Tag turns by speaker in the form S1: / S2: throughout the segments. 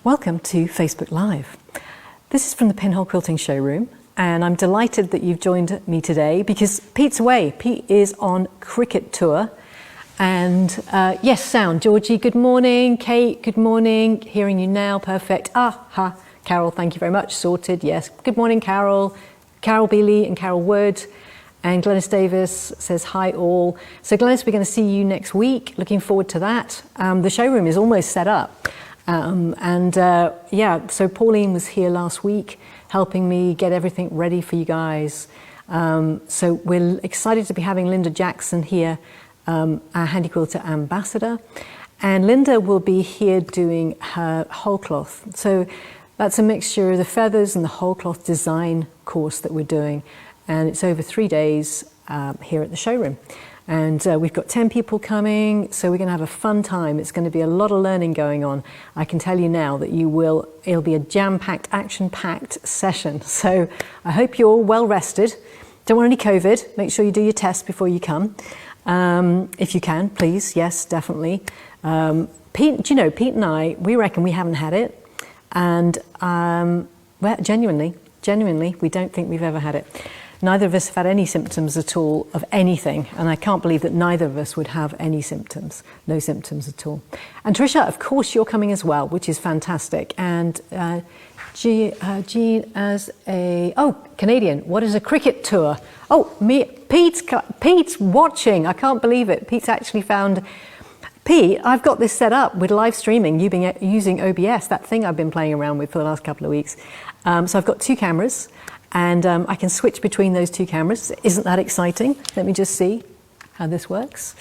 S1: Welcome to Facebook Live. This is from the Pinhole Quilting Showroom, and I'm delighted that you've joined me today because Pete's away. Pete is on cricket tour. And yes, sound. Georgie, good morning. Kate, good morning. Hearing you now, perfect. Aha. Carol, thank you very much. Sorted, yes. Good morning, Carol. Carol Bealey and Carol Wood. And Glenys Davis says hi all. So Glenys, we're going to see you next week. Looking forward to that. The showroom is almost set up. Yeah, so Pauline was here last week helping me get everything ready for you guys. So we're excited to be having Linda Jackson here, our Handi Quilter ambassador. And Linda will be here doing her whole cloth. So that's a mixture of the feathers and the whole cloth design course that we're doing. And it's over 3 days here at the showroom. And we've got 10 people coming, so we're going to have a fun time. It's going to be a lot of learning going on. I can tell you now that it'll be a jam-packed, action-packed session. So I hope you're all well rested. Don't want any COVID. Make sure you do your test before you come. If you can, please. Yes, definitely. Pete, do you know, Pete and I, we reckon we haven't had it. And well, genuinely, we don't think we've ever had it. Neither of us have had any symptoms at all of anything, and I can't believe that neither of us would have any symptoms, no symptoms at all. And Tricia, of course, you're coming as well, which is fantastic. And Jean as Canadian, what is a cricket tour? Oh, Pete's watching, I can't believe it. Pete's actually found, Pete, I've got this set up with live streaming using OBS, that thing I've been playing around with for the last couple of weeks. So I've got 2 cameras. And I can switch between those 2 cameras. Isn't that exciting? Let me just see how this works.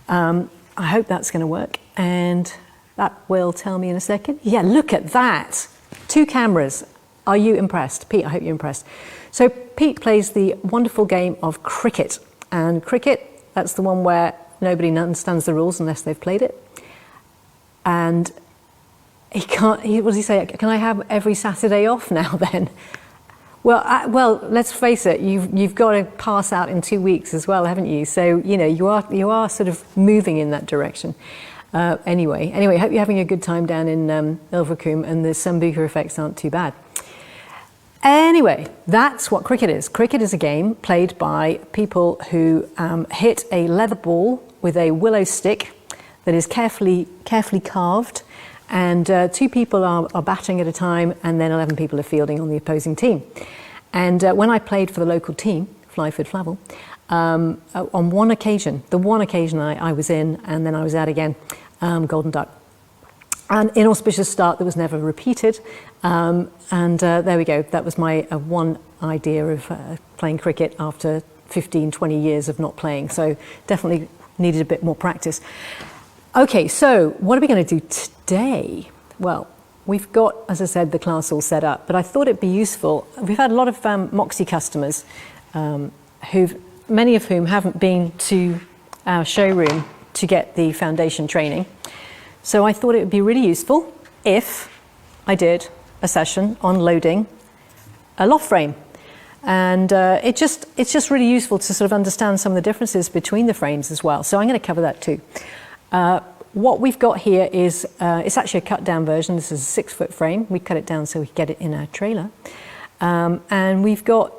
S1: I hope that's going to work. And that will tell me in a second. Yeah, look at that. 2 cameras. Are you impressed? Pete, I hope you're impressed. So Pete plays the wonderful game of cricket. And cricket, that's the one where nobody understands the rules unless they've played it. And what does he say? Can I have every Saturday off now then? Well, let's face it. You've got to pass out in 2 weeks as well, haven't you? So you know you are sort of moving in that direction. Anyway, hope you're having a good time down in Ilfracombe, and the Sambuca effects aren't too bad. Anyway, that's what cricket is. Cricket is a game played by people who hit a leather ball with a willow stick that is carefully carved. And 2 people are batting at a time, and then 11 people are fielding on the opposing team. And when I played for the local team, Flyford Flavel, on one occasion, I was in, and then I was out again, Golden Duck. An inauspicious start that was never repeated. There we go. That was my one idea of playing cricket after 15, 20 years of not playing. So definitely needed a bit more practice. Okay, so what are we going to do today? Well, we've got, as I said, the class all set up, but I thought it'd be useful. We've had a lot of Moxie customers, many of whom haven't been to our showroom to get the foundation training. So I thought it would be really useful if I did a session on loading a loft frame. And it's just really useful to sort of understand some of the differences between the frames as well. So I'm going to cover that too. What we've got here is, it's actually a cut down version. This is a 6-foot frame. We cut it down so we can get it in our trailer. And we've got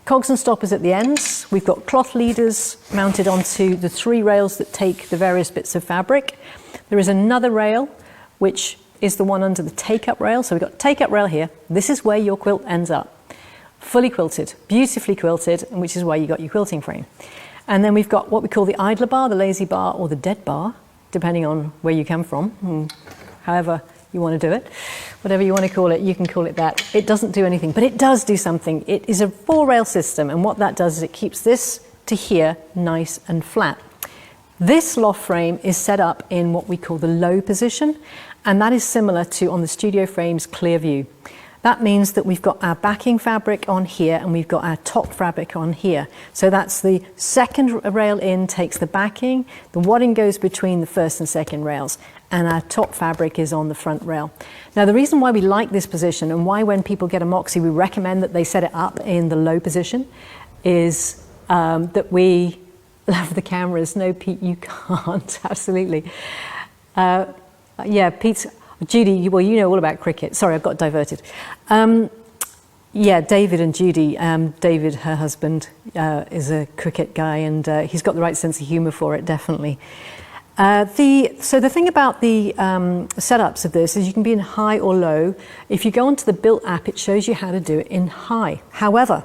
S1: cogs and stoppers at the ends. We've got cloth leaders mounted onto the 3 rails that take the various bits of fabric. There is another rail, which is the one under the take-up rail. So we've got take-up rail here. This is where your quilt ends up. Fully quilted, beautifully quilted, and which is why you got your quilting frame. And then we've got what we call the idler bar, the lazy bar, or the dead bar, depending on where you come from, however you want to do it. Whatever you want to call it, you can call it that. It doesn't do anything, but it does do something. It is a 4-rail system, and what that does is it keeps this to here nice and flat. This loft frame is set up in what we call the low position, and that is similar to on the studio frames clear view. That means that we've got our backing fabric on here and we've got our top fabric on here. So that's the second rail in takes the backing, the wadding goes between the first and second rails, and our top fabric is on the front rail. Now the reason why we like this position and why when people get a Moxie we recommend that they set it up in the low position is that we love the cameras. No, Pete, you can't, absolutely. Yeah, Pete's, Judy, well, you know all about cricket. Sorry, I got diverted. Yeah, David and Judy. David, her husband, is a cricket guy, and he's got the right sense of humour for it, definitely. So the thing about the setups of this is you can be in high or low. If you go onto the Built app, it shows you how to do it in high. However,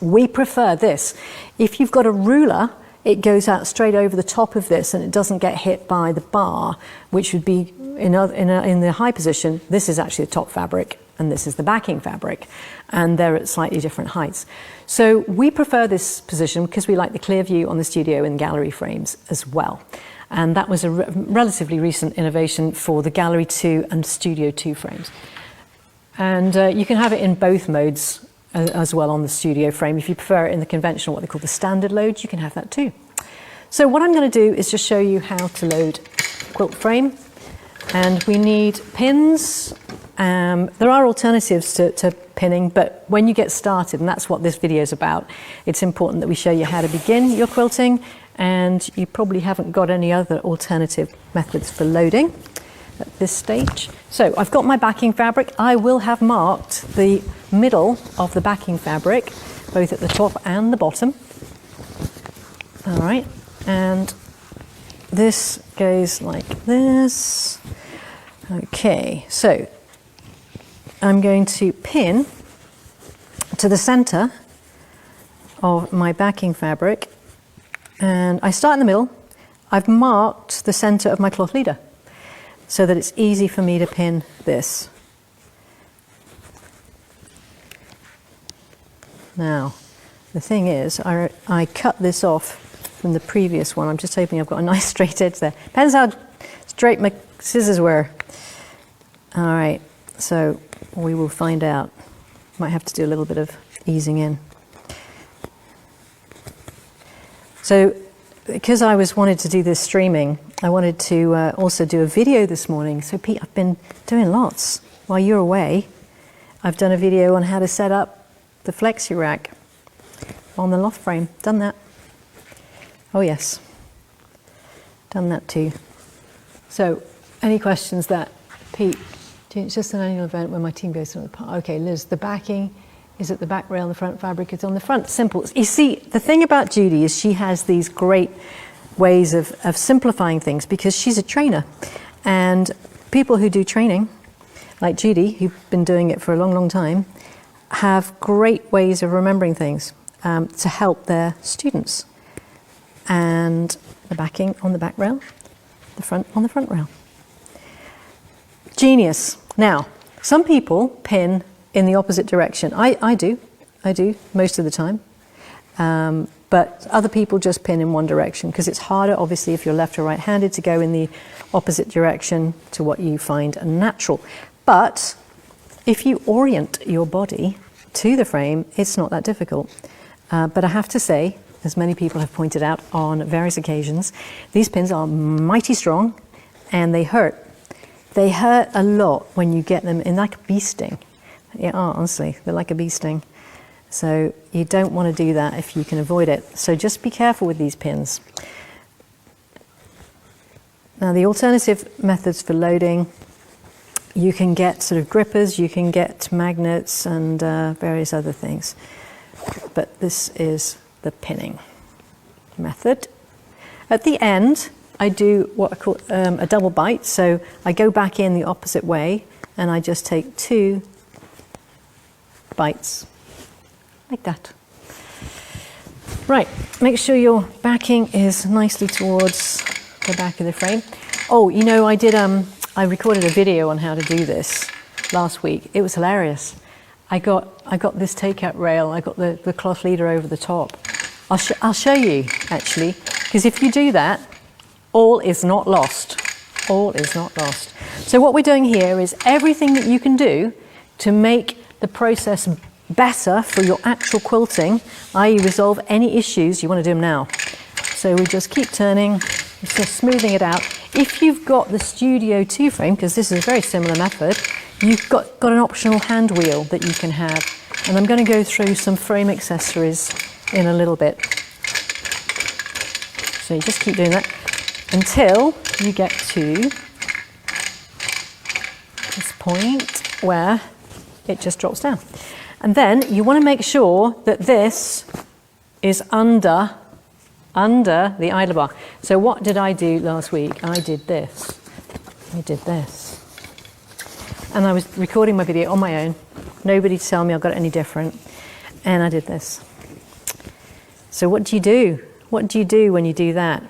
S1: we prefer this. If you've got a ruler, it goes out straight over the top of this and it doesn't get hit by the bar, which would be in the high position. This is actually the top fabric and this is the backing fabric, and they're at slightly different heights. So we prefer this position because we like the clear view on the studio and gallery frames as well. And that was a relatively recent innovation for the Gallery 2 and Studio 2 frames. And you can have it in both modes as well on the studio frame. If you prefer it in the conventional, what they call the standard load, you can have that too. So what I'm going to do is just show you how to load a quilt frame. And we need pins. There are alternatives to pinning, but when you get started, and that's what this video is about, it's important that we show you how to begin your quilting, and you probably haven't got any other alternative methods for loading at this stage. So I've got my backing fabric. I will have marked the middle of the backing fabric, both at the top and the bottom. All right, and this goes like this. Okay, so I'm going to pin to the center of my backing fabric, and I start in the middle. I've marked the center of my cloth leader so that it's easy for me to pin this. Now, the thing is, I cut this off from the previous one. I'm just hoping I've got a nice straight edge there. Depends how straight my scissors were. All right, so we will find out. Might have to do a little bit of easing in. So, because I wanted to do this streaming, I wanted to also do a video this morning. So Pete, I've been doing lots. While you're away, I've done a video on how to set up the flexi rack on the Loft frame. Done that. Oh yes, done that too. So, any questions that, Pete? It's just an annual event when my team goes to the park. Okay, Liz, the backing is at the back rail, the front fabric is on the front. Simple. You see, the thing about Judy is she has these great ways of simplifying things because she's a trainer. And people who do training, like Judy, who've been doing it for a long, long time, have great ways of remembering things to help their students. And the backing on the back rail, the front on the front rail. Genius. Now, some people pin in the opposite direction. I do most of the time. But other people just pin in one direction because it's harder, obviously, if you're left or right-handed, to go in the opposite direction to what you find natural. But if you orient your body to the frame, it's not that difficult. But I have to say, as many people have pointed out on various occasions, these pins are mighty strong and they hurt. They hurt a lot when you get them in, like a bee sting. Yeah, honestly, they're like a bee sting. So you don't want to do that if you can avoid it. So just be careful with these pins. Now the alternative methods for loading, you can get sort of grippers, you can get magnets and various other things. But this is the pinning method. At the end, I do what I call a double bite. So I go back in the opposite way and I just take 2 bites like that. Right, make sure your backing is nicely towards the back of the frame. Oh, you know, I recorded a video on how to do this last week. It was hilarious. I got this takeout rail, I got the cloth leader over the top. I'll show you actually, because if you do that, all is not lost. All is not lost. So what we're doing here is everything that you can do to make the process better for your actual quilting, i.e. resolve any issues, you want to do them now. So we just keep turning, just smoothing it out. If you've got the Studio 2 frame, because this is a very similar method, you've got an optional hand wheel that you can have. And I'm going to go through some frame accessories in a little bit. So you just keep doing that until you get to this point where it just drops down. And then you want to make sure that this is under the idler bar. So what did I do last week? I did this. And I was recording my video on my own. Nobody to tell me I got it any different. And I did this. So what do you do? What do you do when you do that?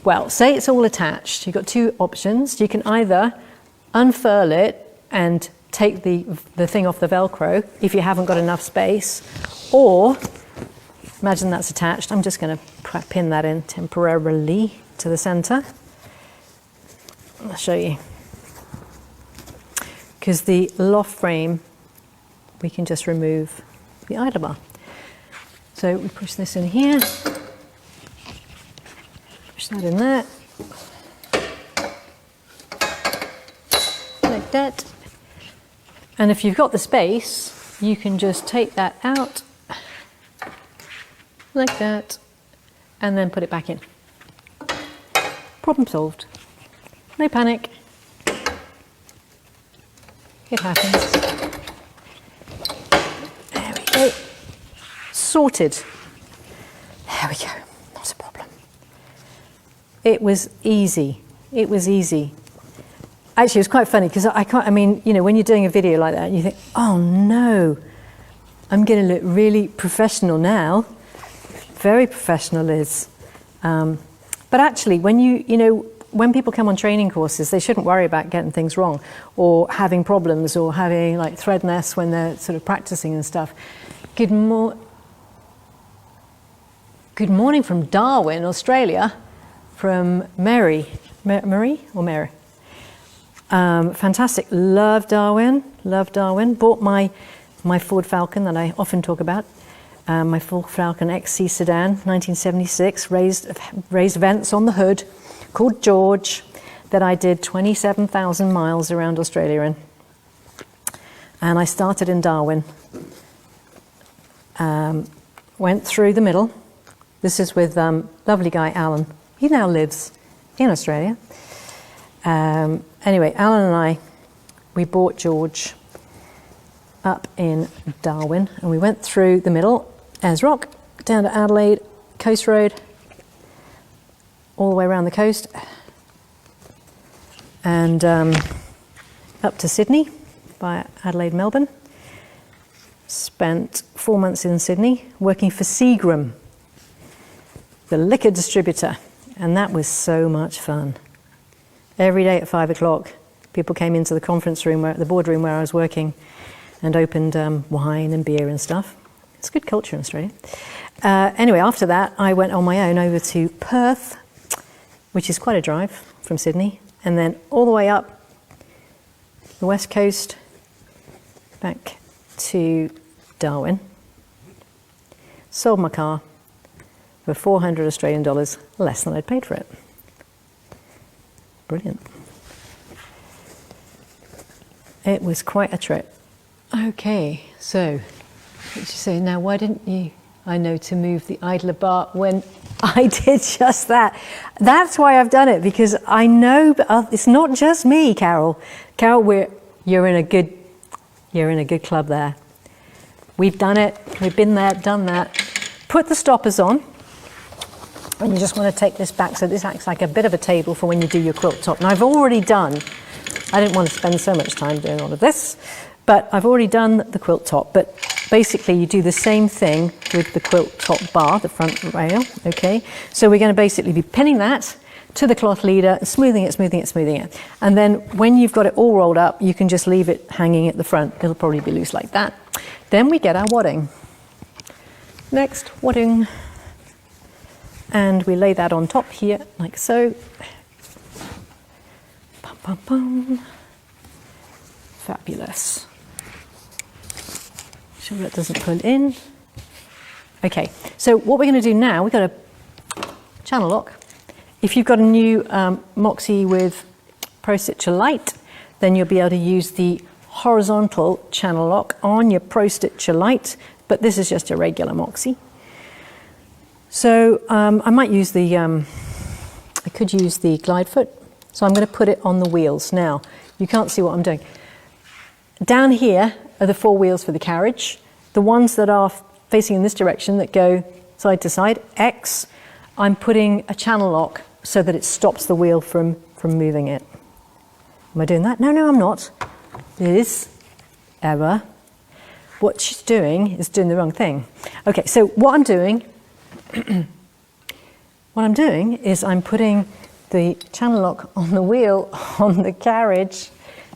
S1: Well, say it's all attached. You've got two options. You can either unfurl it and take the thing off the Velcro if you haven't got enough space, or imagine that's attached. I'm just going to pin that in temporarily to the center. I'll show you. Because the loft frame, we can just remove the idler bar. So we push this in here, push that in there, like that. And if you've got the space, you can just take that out, like that, and then put it back in. Problem solved. No panic. It happens. There we go. Sorted. There we go. Not a problem. It was easy. It was easy. Actually, it was quite funny because I mean, you know, when you're doing a video like that, you think, oh no, I'm going to look really professional now. Very professional, Liz. But actually, when people come on training courses, they shouldn't worry about getting things wrong or having problems or having like thread nests when they're sort of practicing and stuff. Good morning from Darwin, Australia, from Mary. Marie or Mary? Fantastic. Love Darwin. Bought my Ford Falcon that I often talk about. My Ford Falcon XC sedan, 1976, raised vents on the hood, called George, that I did 27,000 miles around Australia in. And I started in Darwin. Went through the middle. This is with lovely guy Alan. He now lives in Australia. Anyway, Alan and we bought George up in Darwin, and we went through the middle, Ayers Rock, down to Adelaide, Coast Road, all the way around the coast, and up to Sydney by Adelaide, Melbourne. Spent 4 months in Sydney working for Seagram, the liquor distributor, and that was so much fun. Every day at 5 o'clock, people came into the conference room, the boardroom where I was working, and opened wine and beer and stuff. It's good culture in Australia. Anyway, after that, I went on my own over to Perth, which is quite a drive from Sydney, and then all the way up the west coast, back to Darwin. Sold my car for 400 Australian dollars, less than I'd paid for it. Brilliant. It was quite a trip. Okay, so what did you say? Now, why didn't you? I know, to move the idler bar when I did just that. That's why I've done it, because I know it's not just me, Carol. Carol, you're in a good club there. We've done it. We've been there, done that. Put the stoppers on. And you just want to take this back, so this acts like a bit of a table for when you do your quilt top. Now I've already done, I didn't want to spend so much time doing all of this, but I've already done the quilt top. But basically you do the same thing with the quilt top bar, the front rail, okay? So we're going to basically be pinning that to the cloth leader, smoothing it. And then when you've got it all rolled up, you can just leave it hanging at the front. It'll probably be loose like that. Then we get our wadding. Next, wadding. And we lay that on top here, like so. Bum, bum, bum. Fabulous. Sure that doesn't pull in. Okay, so what we're going to do now, we've got a channel lock. If you've got a new Moxie with Pro Stitcher Lite, then you'll be able to use the horizontal channel lock on your Pro Stitcher Lite, but this is just a regular Moxie. So I might use I could use the glide foot. So I'm going to put it on the wheels. Now, You can't see what I'm doing. Down here are the 4 wheels for the carriage. The ones that are facing in this direction that go side to side, X, I'm putting a channel lock so that it stops the wheel from moving it. Am I doing that? No, I'm not. This, error. What she's doing is doing the wrong thing. Okay, so what I'm doing, is I'm putting the channel lock on the wheel on the carriage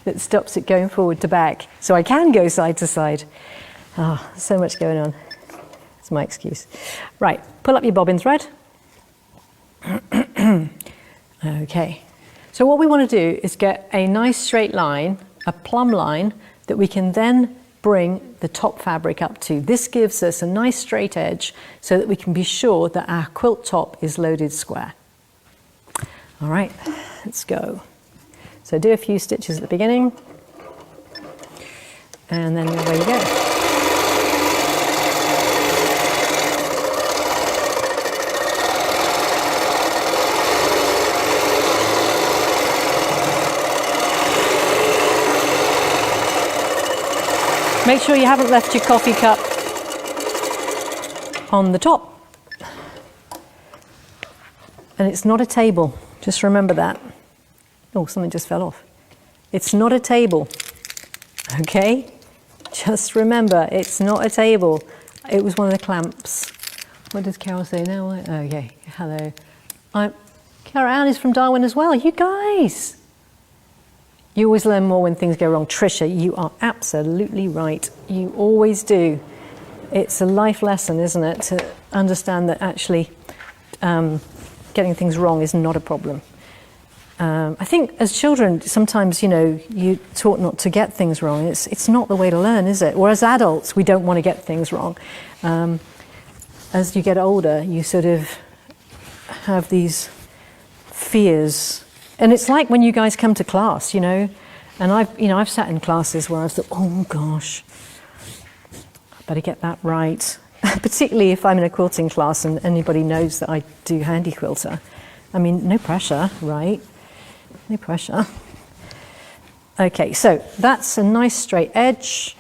S1: that stops it going forward to back. So I can go side to side. Oh, so much going on. That's my excuse. Right, pull up your bobbin thread. Okay, so what we want to do is get a nice straight line, a plumb line, that we can then bring the top fabric up to. This gives us a nice straight edge so that we can be sure that our quilt top is loaded square. All right, let's go. So do a few stitches at the beginning, and then away you go. Make sure you haven't left your coffee cup on the top. And it's not a table, just remember that. Oh, something just fell off. It's not a table, okay? Just remember, it's not a table. It was one of the clamps. What does Carol say now? Okay, hello. Carol Ann is from Darwin as well. You guys! You always learn more when things go wrong. Tricia, you are absolutely right. You always do. It's a life lesson, isn't it, to understand that actually getting things wrong is not a problem. I think as children, sometimes, you're taught not to get things wrong. It's not the way to learn, is it? Or as adults, we don't want to get things wrong. As you get older, you sort of have these fears. And it's like when you guys come to class, and I've sat in classes where I've thought, oh gosh, I better get that right. Particularly if I'm in a quilting class and anybody knows that I do Handi Quilter. I mean, no pressure, right? No pressure. Okay, so that's a nice straight edge,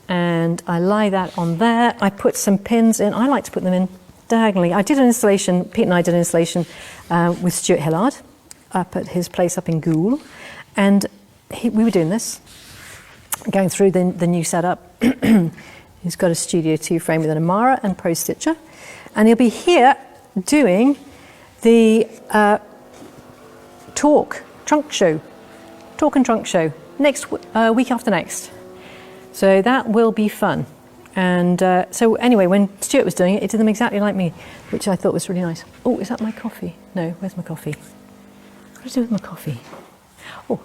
S1: and I lie that on there. I put some pins in. I like to put them in diagonally. I did an installation, Pete and I did an installation with Stuart Hillard up at his place up in Goole, and we were doing this, going through the new setup. He's got a Studio 2 frame with an Amara and Pro Stitcher, and he'll be here doing the talk and trunk show next week after next. So that will be fun. And so anyway, when Stuart was doing it, it did them exactly like me, which I thought was really nice. Oh, is that my coffee? No, where's my coffee? What do I do with my coffee? Oh,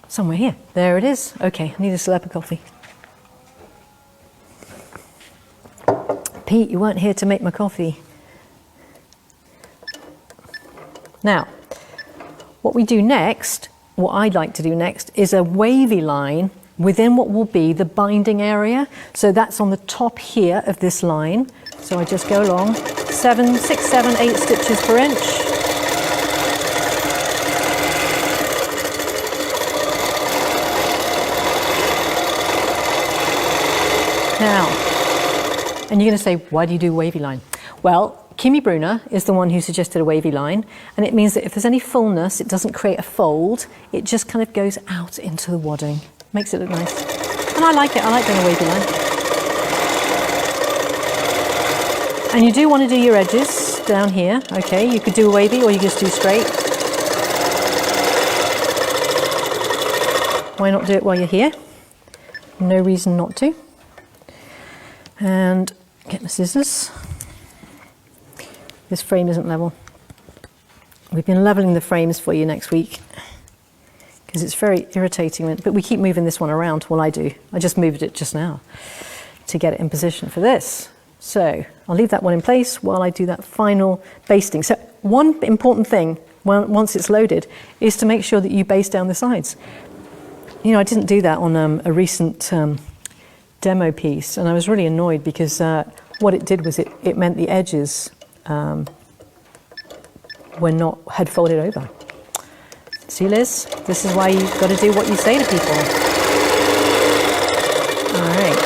S1: somewhere here. There it is. Okay, I need a slurp of coffee. Pete, you weren't here to make my coffee. Now, what we do next, what I'd like to do next, is a wavy line within what will be the binding area. So that's on the top here of this line. So I just go along 6, 7, 8 stitches per inch. Now, and you're going to say, why do you do wavy line? Well, Kimmy Brunner is the one who suggested a wavy line, and it means that if there's any fullness, it doesn't create a fold, it just kind of goes out into the wadding. Makes it look nice. And I like it, I like doing a wavy line. And you do want to do your edges down here, okay? You could do a wavy or you just do straight. Why not do it while you're here? No reason not to. And get my scissors. This frame isn't level. We've been leveling the frames for you next week because it's very irritating, but we keep moving this one around. Well, I do. I just moved it just now to get it in position for this. So I'll leave that one in place while I do that final basting. So one important thing once it's loaded is to make sure that you baste down the sides. I didn't do that on a recent demo piece, and I was really annoyed because what it did was it meant the edges had folded over. See, Liz, this is why you've got to do what you say to people. All right.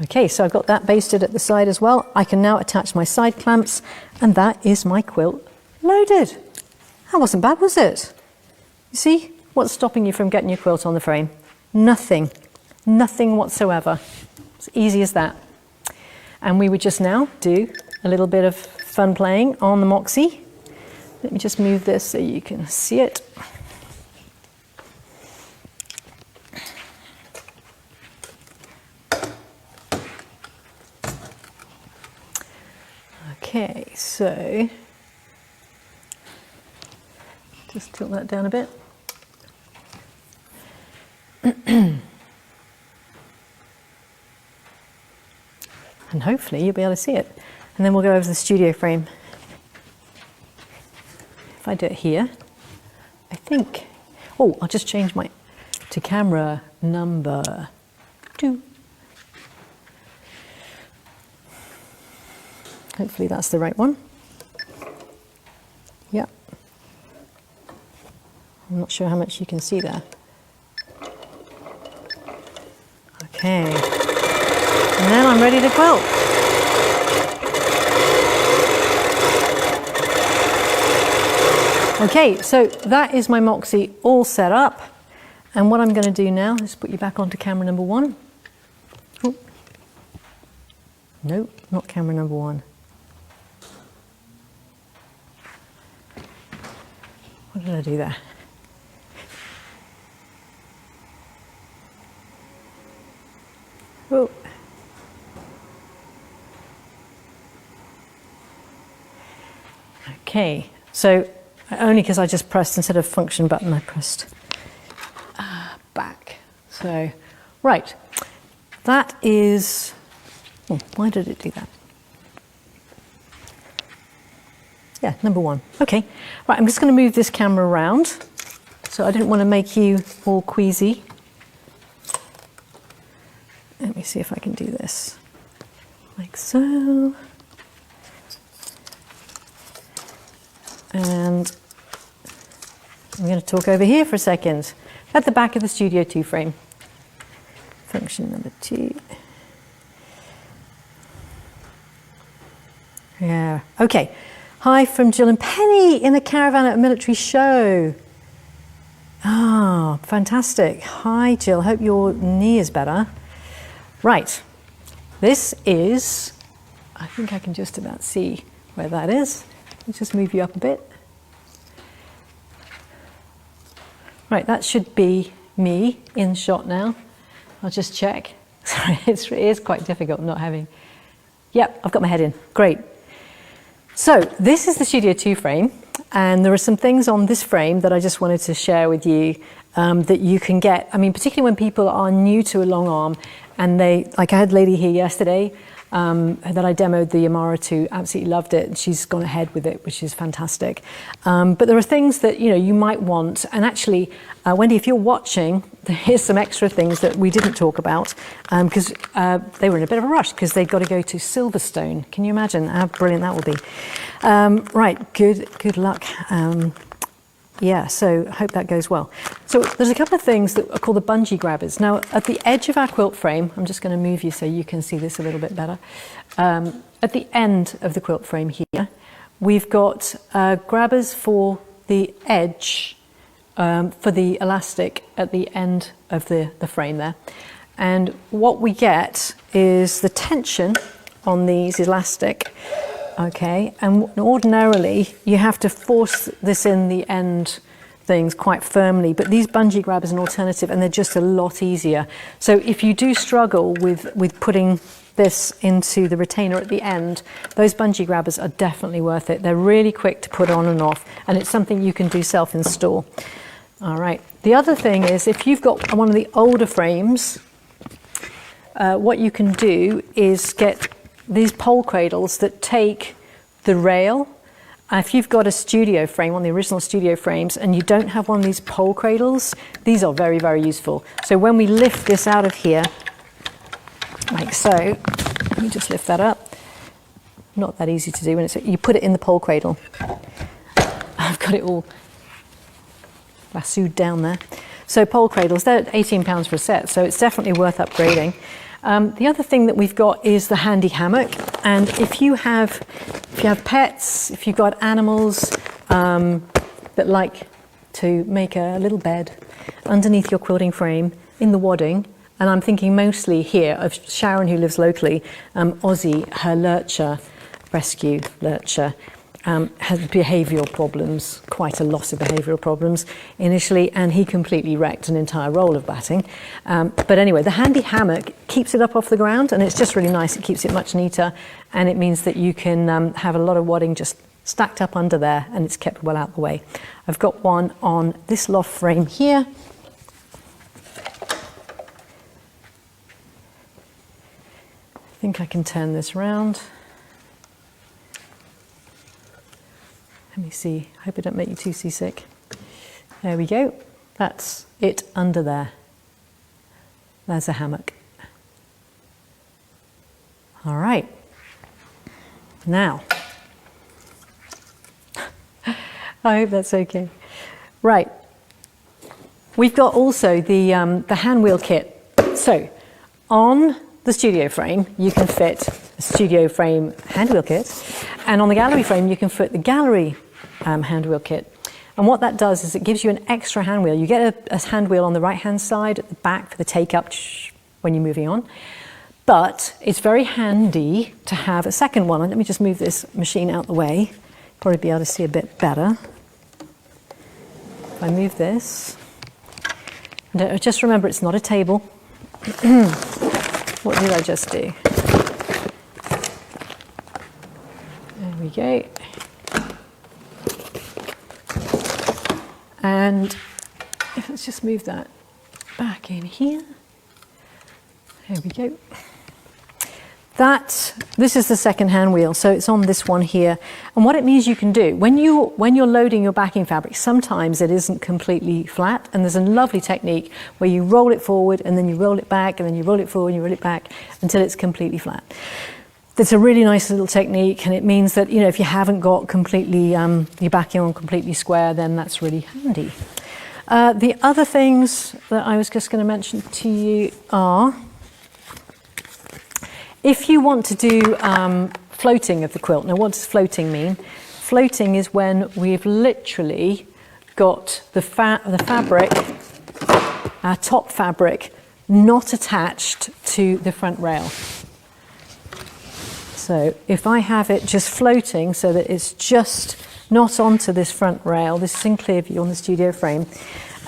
S1: Okay, so I've got that basted at the side as well. I can now attach my side clamps, and that is my quilt loaded. That wasn't bad, was it? You see, what's stopping you from getting your quilt on the frame? Nothing. Nothing whatsoever. It's easy as that. And we would just now do a little bit of fun playing on the Moxie. Let me just move this so you can see it. Okay, so just tilt that down a bit. And hopefully you'll be able to see it. And then we'll go over the studio frame. If I do it here, I think, oh, I'll just change my to camera number 2. Hopefully that's the right one. Yeah. I'm not sure how much you can see there. Okay. And then I'm ready to quilt. Okay, so that is my Moxie all set up. And what I'm going to do now is put you back onto camera number 1. Oh. No, not camera number 1. What did I do there? Oh. Okay, so only because I just pressed, instead of function button, I pressed back. So, right, that is, oh, why did it do that? Yeah, number 1. Okay, right, I'm just going to move this camera around. So I didn't want to make you all queasy. Let me see if I can do this. Like so. And I'm going to talk over here for a second. At the back of the Studio 2 frame. Function number 2. Yeah, okay. Hi from Jill and Penny in the caravan at a military show. Ah, fantastic. Hi Jill, hope your knee is better. Right, this is, I think I can just about see where that is. Let's just move you up a bit. Right, that should be me in shot now. I'll just check. Sorry, it is quite difficult not having. Yep, I've got my head in. Great. So this is the Studio 2 frame, and there are some things on this frame that I just wanted to share with you that you can get. I mean, particularly when people are new to a long arm, and they, like I had a lady here yesterday that I demoed the Amara to, absolutely loved it. She's gone ahead with it, which is fantastic. But there are things that you might want, and actually, Wendy, if you're watching, here's some extra things that we didn't talk about because they were in a bit of a rush because they've got to go to Silverstone. Can you imagine how brilliant that will be? Right, good luck. Yeah, so I hope that goes well. So there's a couple of things that are called the Bungee Grabbers. Now, at the edge of our quilt frame, I'm just going to move you so you can see this a little bit better. At the end of the quilt frame here, we've got grabbers for the edge, for the elastic at the end of the frame there. And what we get is the tension on these elastic. Okay, and ordinarily you have to force this in the end things quite firmly, but these Bungee Grabbers are an alternative, and they're just a lot easier. So if you do struggle with putting this into the retainer at the end, those Bungee Grabbers are definitely worth it. They're really quick to put on and off, and it's something you can do self-install. All right, the other thing is if you've got one of the older frames, what you can do is get these pole cradles that take the rail. If you've got a studio frame, one of the original studio frames, and you don't have one of these pole cradles, these are very, very useful. So when we lift this out of here, like so, let me just lift that up. Not that easy to do when you put it in the pole cradle. I've got it all lassoed down there. So pole cradles, they're £18 for a set, so it's definitely worth upgrading. The other thing that we've got is the Handi hammock, and if you have pets, if you've got animals that like to make a little bed underneath your quilting frame in the wadding, and I'm thinking mostly here of Sharon, who lives locally, Aussie, her lurcher, rescue lurcher, has behavioural problems, quite a lot of behavioural problems initially, and he completely wrecked an entire roll of batting. But anyway, the Handi hammock keeps it up off the ground, and it's just really nice. It keeps it much neater, and it means that you can have a lot of wadding just stacked up under there, and it's kept well out the way. I've got one on this loft frame here. I think I can turn this round. Let me see, I hope I don't make you too seasick. There we go, that's it under there. There's a hammock. All right, now, I hope that's okay. Right, we've got also the hand wheel kit. So, on the studio frame, you can fit a studio frame hand wheel kit, and on the gallery frame, you can fit the gallery hand wheel kit. And what that does is it gives you an extra hand wheel. You get a hand wheel on the right-hand side at the back for the take-up when you're moving on. But it's very handy to have a second one. Let me just move this machine out the way. Probably be able to see a bit better. If I move this. And just remember, it's not a table. What did I just do? There we go. And let's just move that back in here. There we go. This is the second hand wheel, so it's on this one here. And what it means you can do, when you're loading your backing fabric, sometimes it isn't completely flat, and there's a lovely technique where you roll it forward and then you roll it back and then you roll it forward and you roll it back until it's completely flat. It's a really nice little technique, and it means that, you know, if you haven't got completely your backing on completely square, then that's really handy. The other things that I was just going to mention to you are, if you want to do floating of the quilt. Now, what does floating mean? Floating is when we've literally got the fabric, our top fabric, not attached to the front rail. So if I have it just floating so that it's just not onto this front rail, this is in clear view on the studio frame,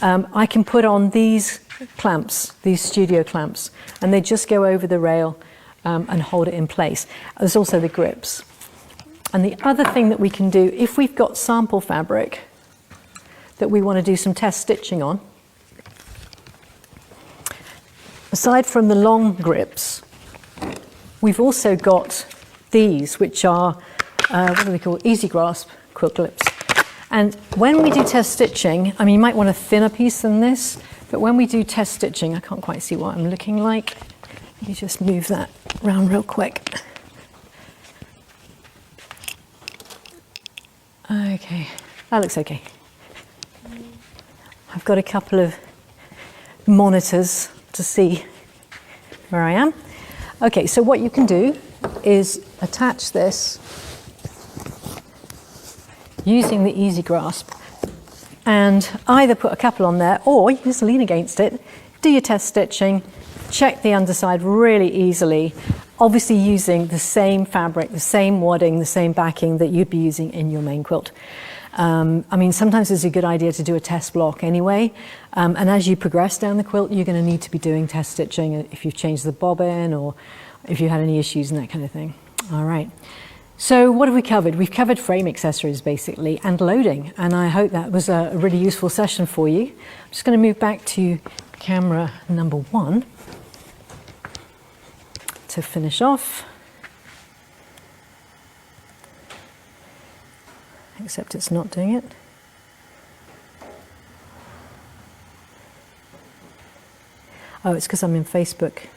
S1: I can put on these clamps, these studio clamps, and they just go over the rail and hold it in place. There's also the grips. And the other thing that we can do, if we've got sample fabric that we want to do some test stitching on, aside from the long grips, we've also got these, which are, what do they call, easy grasp quilt clips. And when we do test stitching, I mean, you might want a thinner piece than this, but when we do test stitching, I can't quite see what I'm looking like. Let me just move that round real quick. Okay, that looks okay. I've got a couple of monitors to see where I am. Okay, so what you can do is attach this using the easy grasp, and either put a couple on there, or you can just lean against it, do your test stitching, check the underside really easily, obviously using the same fabric, the same wadding, the same backing that you'd be using in your main quilt. I mean, sometimes it's a good idea to do a test block anyway, and as you progress down the quilt, you're going to need to be doing test stitching if you've changed the bobbin or if you had any issues and that kind of thing. All right. So what have we covered? We've covered frame accessories basically and loading, and I hope that was a really useful session for you. I'm just going to move back to camera number 1 to finish off. Except it's not doing it. Oh, it's because I'm in Facebook.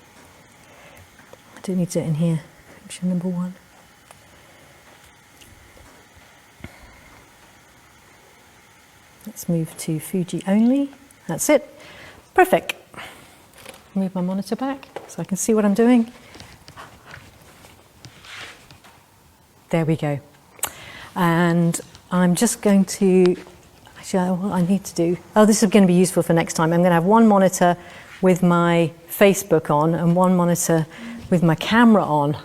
S1: I do need it in here. Picture number 1. Let's Let's move to Fuji only. That's it. Perfect. Move my monitor back so I can see what I'm doing. There we go. And I'm just going to, actually what I need to do, this is going to be useful for next time. I'm going to have one monitor with my Facebook on and one monitor with my camera on.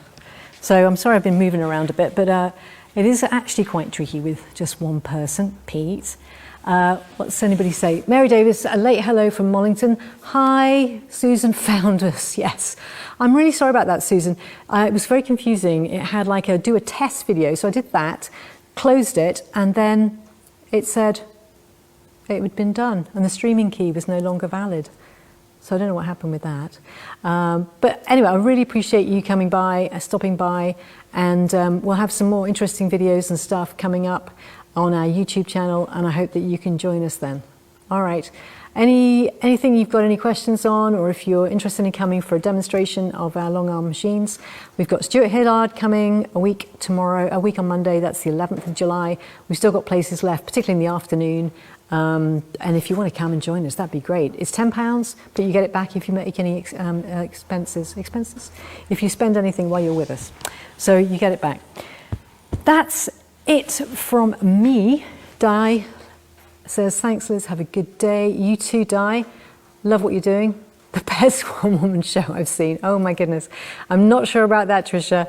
S1: So I'm sorry I've been moving around a bit, but it is actually quite tricky with just one person, Pete. What's anybody say? Mary Davis, a late hello from Mollington. Hi, Susan found us. Yes. I'm really sorry about that, Susan. It was very confusing. It had like a do a test video. So I did that, closed it, and then it said it had been done and the streaming key was no longer valid. So I don't know what happened with that. But anyway, I really appreciate you coming by, stopping by, and we'll have some more interesting videos and stuff coming up on our YouTube channel, and I hope that you can join us then. All right. Anything you've got any questions on, or if you're interested in coming for a demonstration of our long arm machines, we've got Stuart Hillard coming a week on Monday, that's the 11th of July. We've still got places left, particularly in the afternoon. And if you want to come and join us, that'd be great. It's £10, but you get it back if you make any expenses? If you spend anything while you're with us. So you get it back. That's it from me. Di says, thanks Liz, have a good day. You too, Di. Love what you're doing. The best one-woman show I've seen. Oh my goodness. I'm not sure about that, Tricia,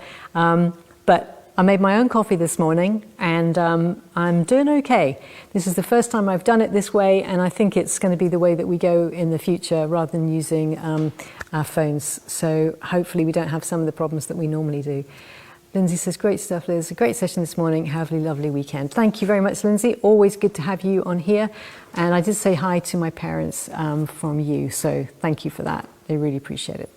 S1: but I made my own coffee this morning and I'm doing okay. This is the first time I've done it this way, and I think it's going to be the way that we go in the future rather than using our phones. So hopefully we don't have some of the problems that we normally do. Lindsay says, great stuff, Liz. A great session this morning. Have a lovely weekend. Thank you very much, Lindsay. Always good to have you on here. And I did say hi to my parents from you. So thank you for that. They really appreciate it.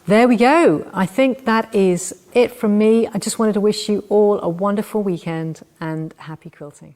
S1: There we go. I think that is it from me. I just wanted to wish you all a wonderful weekend and happy quilting.